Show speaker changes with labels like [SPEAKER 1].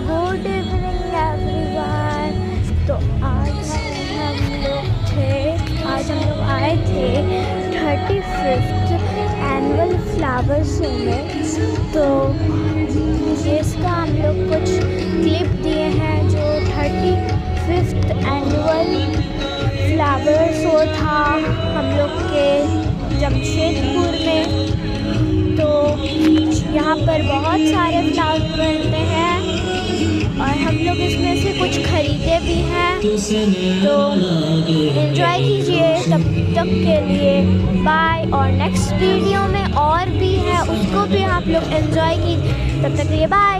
[SPEAKER 1] Good evening everyone. तो आज हम लोग आए थे 35th एनुअल फ्लावर शो में। तो इसका हम लोग कुछ क्लिप दिए हैं जो 35th एनुअल फ्लावर शो था हम लोग के जमशेदपुर में। तो यहाँ पर बहुत सारे फ्लावर बनते हैं और हम लोग इसमें से कुछ खरीदे भी हैं। तो एंजॉय कीजिए, तब तक के लिए बाय। और नेक्स्ट वीडियो में और भी है, उसको भी आप लोग एंजॉय कीजिए। तब तक के लिए बाय।